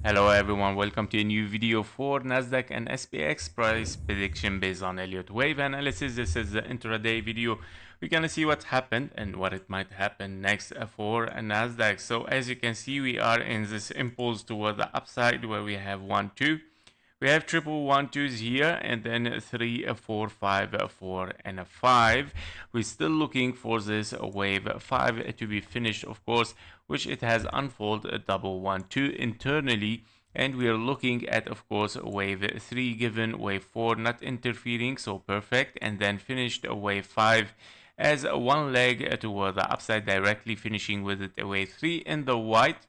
Hello everyone, welcome to a new video for NASDAQ and SPX price prediction based on Elliott wave analysis. This is the intraday video. We're gonna see what happened and what it might happen next for NASDAQ. So as you can see, we are in this impulse toward the upside where we have 1, 2. We have triple 1, 2s here, and then 3, 4, 5, 4, and a 5. We're still looking for this wave 5 to be finished, of course, which it has unfolded a double 1, 2 internally. And we are looking at, of course, wave 3 given wave 4 not interfering, so perfect. And then finished wave 5 as one leg toward the upside, directly finishing with it wave 3 in the white.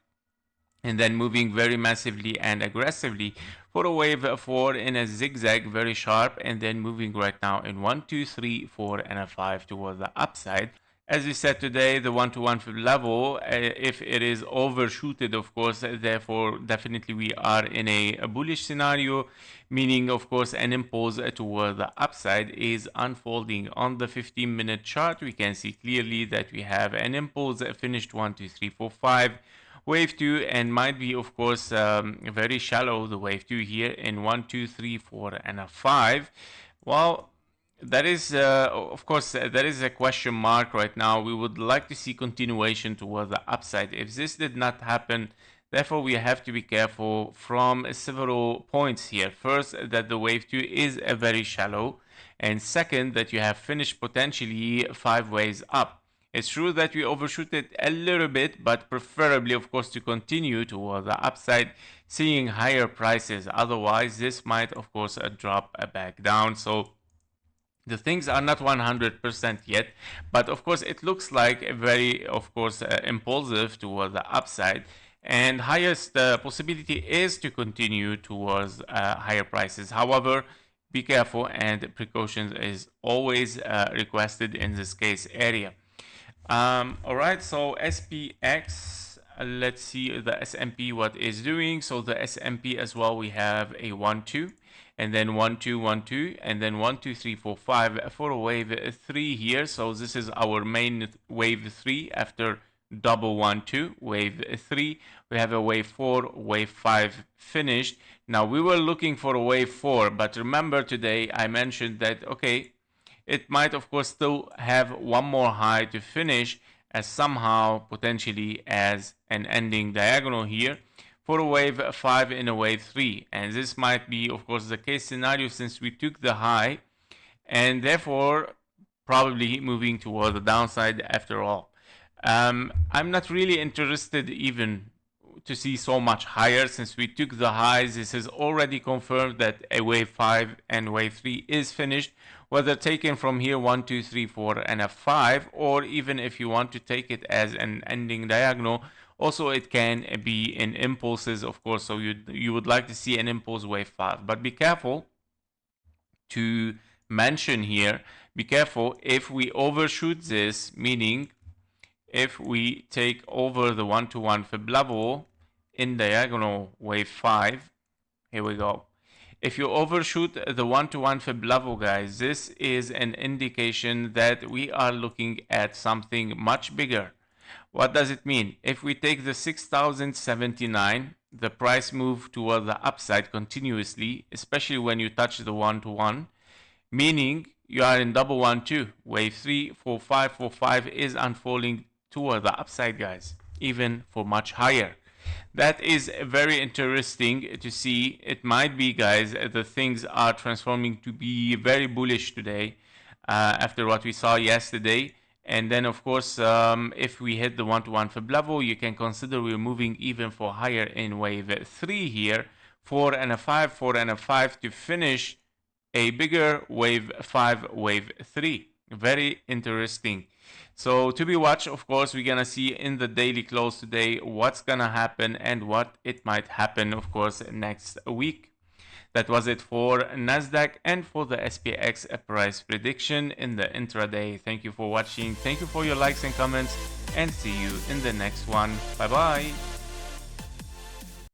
And then moving very massively and aggressively for a wave 4 in a zigzag, very sharp, and then moving right now in 1, 2, 3, 4, and a 5 towards the upside. As we said today, the 1-to-1 level, if it is overshooted, of course, therefore definitely we are in a bullish scenario, meaning of course an impulse toward the upside is unfolding. On the 15-minute chart, we can see clearly that we have an impulse finished 1, 2, 3, 4, 5. Wave 2, and might be of course very shallow, the wave 2 here in 1, 2, 3, 4, and a 5. Well, that is of course that is a question mark right now. We would like to see continuation toward the upside. If this did not happen, therefore we have to be careful from several points here. First, that the wave 2 is very shallow, and second, that you have finished potentially 5 waves up. It's true that we overshoot it a little bit, but preferably, of course, to continue toward the upside, seeing higher prices. Otherwise, this might, of course, drop back down. So the things are not 100% yet, but of course, it looks like a very, of course, impulsive toward the upside. And highest possibility is to continue towards higher prices. However, be careful, and precautions is always requested in this case area. All right, so SPX, let's see the S&P what is doing. So the S&P as well, we have a 1, 2, and then 1, 2, 1, 2, and then 1, 2, 3, 4, 5 for a wave 3 here. So this is our main wave 3 after double 1, 2, wave 3. We have a wave 4, wave 5 finished. Now we were looking for a wave 4, but remember today I mentioned that, okay, it might of course still have one more high to finish as somehow potentially as an ending diagonal here for a wave 5 in a wave 3. And this might be of course the case scenario since we took the high, and therefore probably moving toward the downside after all. I'm not really interested even to see so much higher since we took the highs. This is already confirmed that a wave 5 and wave 3 is finished, whether taken from here 1, 2, 3, 4, and a 5, or even if you want to take it as an ending diagonal, also it can be in impulses, of course. So you would like to see an impulse wave 5, but be careful to mention here, be careful if we overshoot this, meaning if we take over the 1-to-1 fib level in diagonal wave 5, here we go. If you overshoot the 1-to-1 fib level, guys, this is an indication that we are looking at something much bigger. What does it mean? If we take the 6,079, the price move toward the upside continuously, especially when you touch the 1-to-1, meaning you are in double 1, 2, wave 3, 4, 5, 4, 5 is unfolding toward the upside, guys, even for much higher. That is very interesting to see. It might be, guys, the things are transforming to be very bullish today after what we saw yesterday. And then of course if we hit the 1-to-1 fib level, you can consider we're moving even for higher in wave 3 here, 4 and a 5, 4 and a 5 to finish a bigger wave 5, wave 3. Very interesting. So to be watched, of course, we're gonna see in the daily close today what's gonna happen and what it might happen, of course, next week. That was it for NASDAQ and for the SPX price prediction in the intraday. Thank you for watching. Thank you for your likes and comments, and see you in the next one. Bye bye.